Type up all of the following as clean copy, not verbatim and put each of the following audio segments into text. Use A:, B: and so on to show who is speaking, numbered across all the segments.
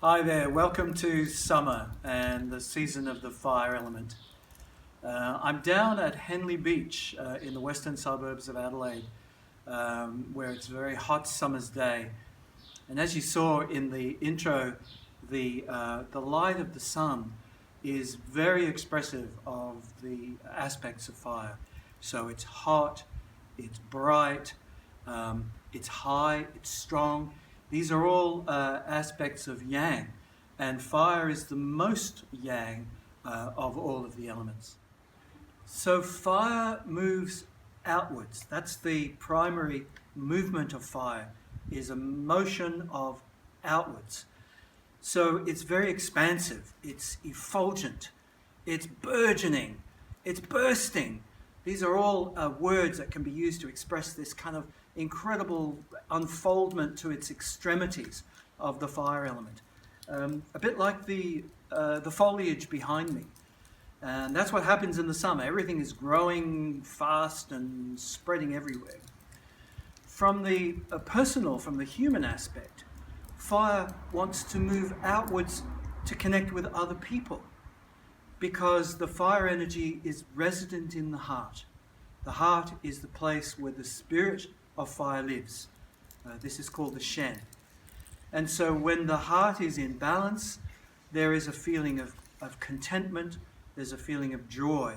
A: Hi there, welcome to summer and the season of the fire element. I'm down at Henley Beach in the western suburbs of Adelaide, where it's a very hot summer's day. And as you saw in the intro, the light of the sun is very expressive of the aspects of fire. So it's hot, it's bright, it's high, it's strong. These are all aspects of yang, and fire is the most yang of all of the elements. So fire moves outwards. That's the primary movement of fire, is a motion of outwards. So it's very expansive, it's effulgent, it's burgeoning, it's bursting. These are all words that can be used to express this kind of incredible unfoldment to its extremities of the fire element. A bit like the foliage behind me. And that's what happens in the summer. Everything is growing fast and spreading everywhere. From the personal, from the human aspect, fire wants to move outwards to connect with other people, because the fire energy is resident in the heart. The heart is the place where the spirit of fire lives. This is called the Shen. And so when the heart is in balance, there is a feeling of contentment, there's a feeling of joy.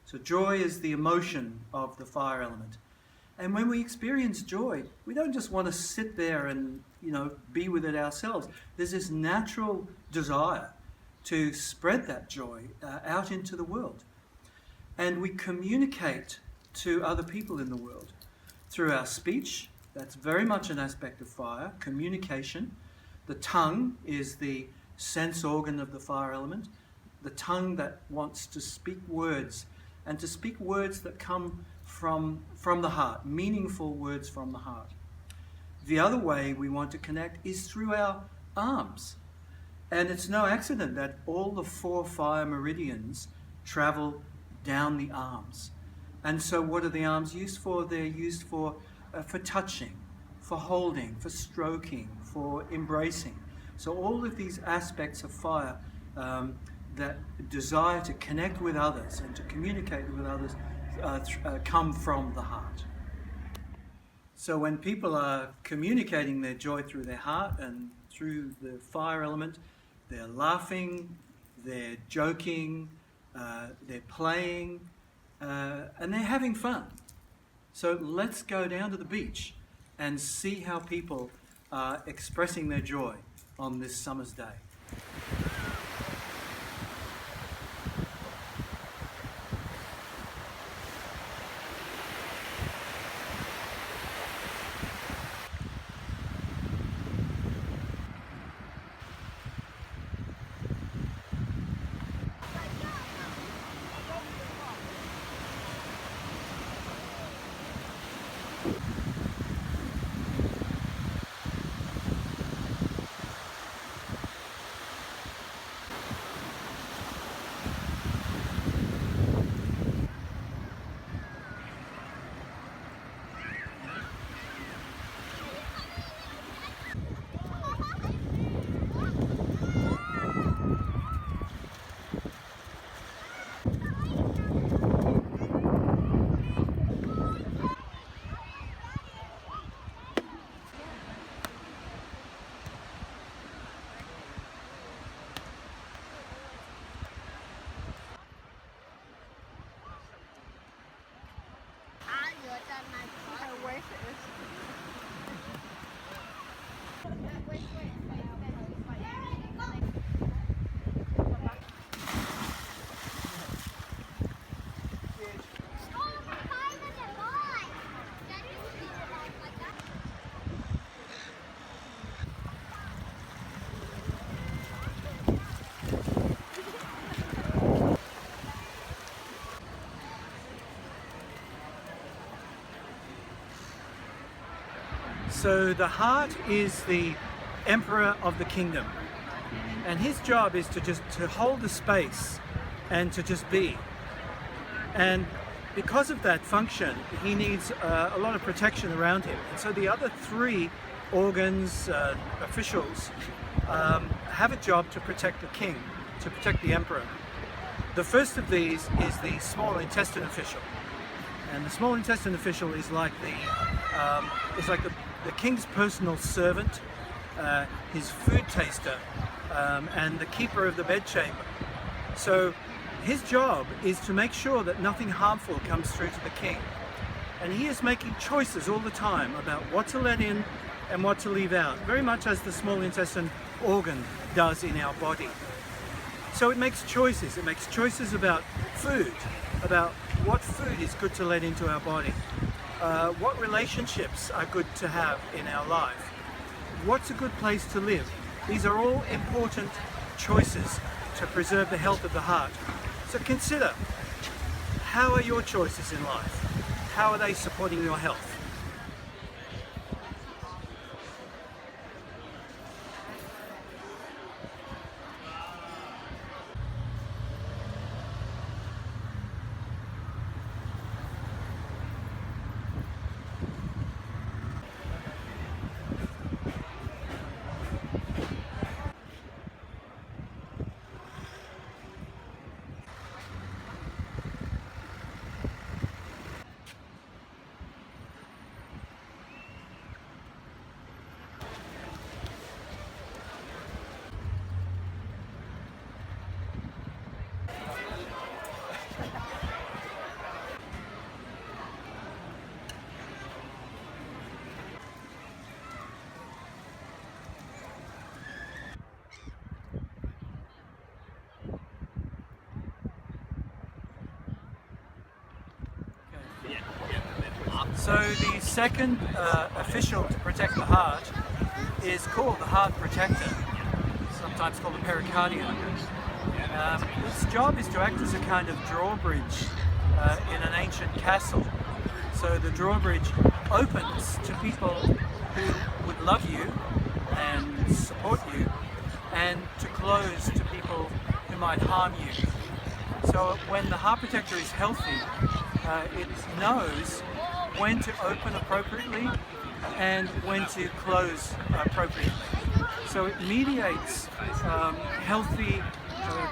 A: So joy is the emotion of the fire element. And when we experience joy, we don't just want to sit there and, be with it ourselves. There's this natural desire to spread that joy out into the world. And we communicate to other people in the world through our speech. That's very much an aspect of fire, communication. The tongue is the sense organ of the fire element. The tongue that wants to speak words, and to speak words that come from the heart, meaningful words from the heart. The other way we want to connect is through our arms. And it's no accident that all the 4 fire meridians travel down the arms. And so what are the arms used for? They're used for touching, for holding, for stroking, for embracing. So all of these aspects of fire that desire to connect with others and to communicate with others come from the heart. So when people are communicating their joy through their heart and through the fire element, they're laughing, they're joking, they're playing, and they're having fun. So let's go down to the beach and see how people are expressing their joy on this summer's day. So the heart is the emperor of the kingdom, and his job is to hold the space and to just be. And because of that function, he needs a lot of protection around him. And so the other three organs, officials, have a job to protect the king, to protect the emperor. The first of these is the small intestine official. And the small intestine official is like the king's personal servant, his food taster, and the keeper of the bedchamber. So his job is to make sure that nothing harmful comes through to the king. And he is making choices all the time about what to let in and what to leave out, very much as the small intestine organ does in our body. So it makes choices. It makes choices about food, about what food is good to let into our body, what relationships are good to have in our life, what's a good place to live. These are all important choices to preserve the health of the heart. So consider, how are your choices in life? How are they supporting your health? So the second official to protect the heart is called the heart protector, sometimes called the pericardium. Its job is to act as a kind of drawbridge in an ancient castle. So the drawbridge opens to people who would love you and support you, and to close to people who might harm you. So when the heart protector is healthy, it knows when to open appropriately and when to close appropriately. So it mediates healthy,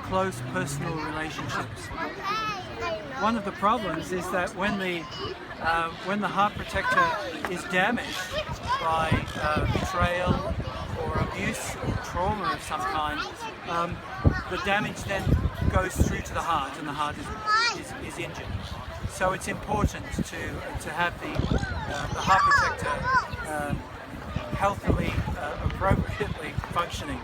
A: close personal relationships. One of the problems is that when the heart protector is damaged by betrayal or abuse or trauma of some kind, the damage then goes through to the heart, and the heart is injured. So it's important to have the heart protector healthily, appropriately functioning.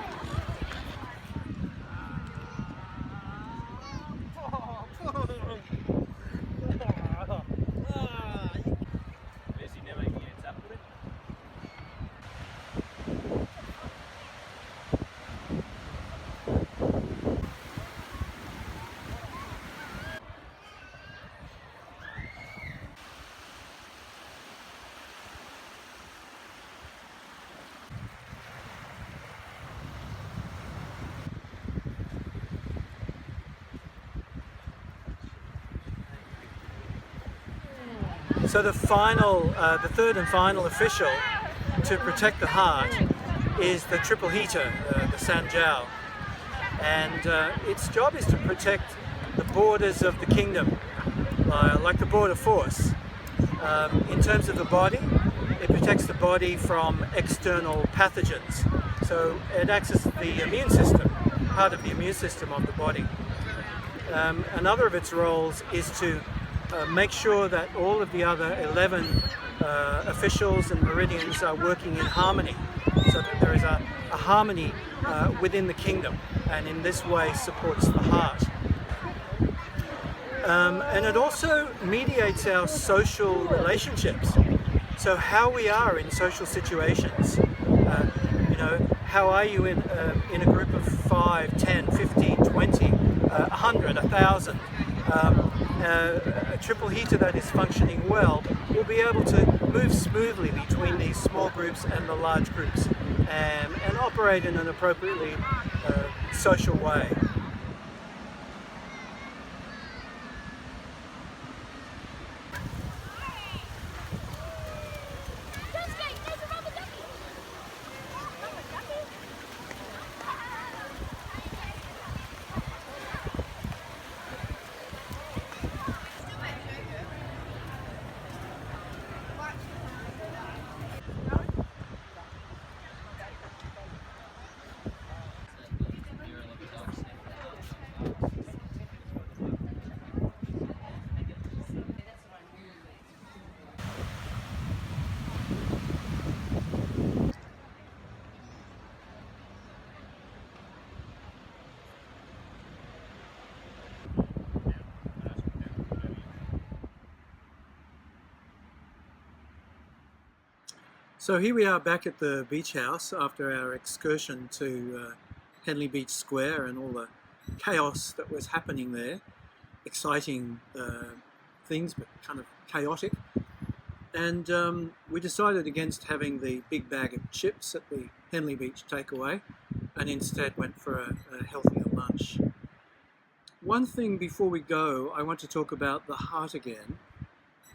A: So the third and final official to protect the heart is the triple heater, the Sanchow. And its job is to protect the borders of the kingdom, like the border force. In terms of the body, it protects the body from external pathogens. So it acts as the immune system, part of the immune system of the body. Another of its roles is to make sure that all of the other 11 officials and meridians are working in harmony, so that there is a harmony within the kingdom, and in this way supports the heart. And it also mediates our social relationships, so how we are in social situations. How are you in a group of 5, 10, 15, 20, 100, 1,000? A triple heater that is functioning well will be able to move smoothly between these small groups and the large groups, and operate in an appropriately social way. So here we are back at the beach house after our excursion to Henley Beach Square and all the chaos that was happening there. Exciting things, but kind of chaotic. And we decided against having the big bag of chips at the Henley Beach takeaway and instead went for a healthier lunch. One thing before we go, I want to talk about the heart again.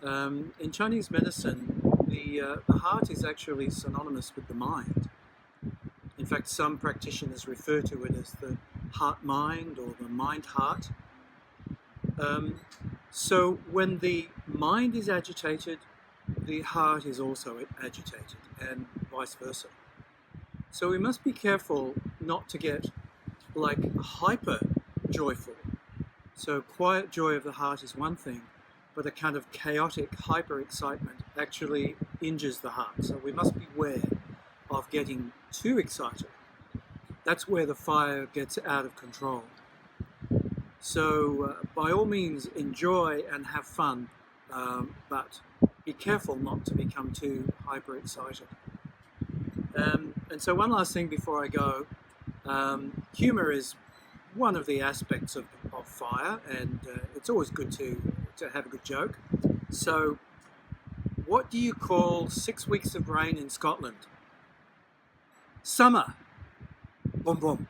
A: In Chinese medicine, the heart is actually synonymous with the mind. In fact, some practitioners refer to it as the heart-mind or the mind-heart. So when the mind is agitated, the heart is also agitated, and vice versa. So we must be careful not to get like hyper joyful. So quiet joy of the heart is one thing, but a kind of chaotic hyper excitement actually injures the heart. So we must beware of getting too excited. That's where the fire gets out of control. So by all means enjoy and have fun, but be careful not to become too hyper excited. And so one last thing before I go, humor is one of the aspects of fire, and it's always good to have a good joke. So what do you call 6 weeks of rain in Scotland? Summer. Boom, boom.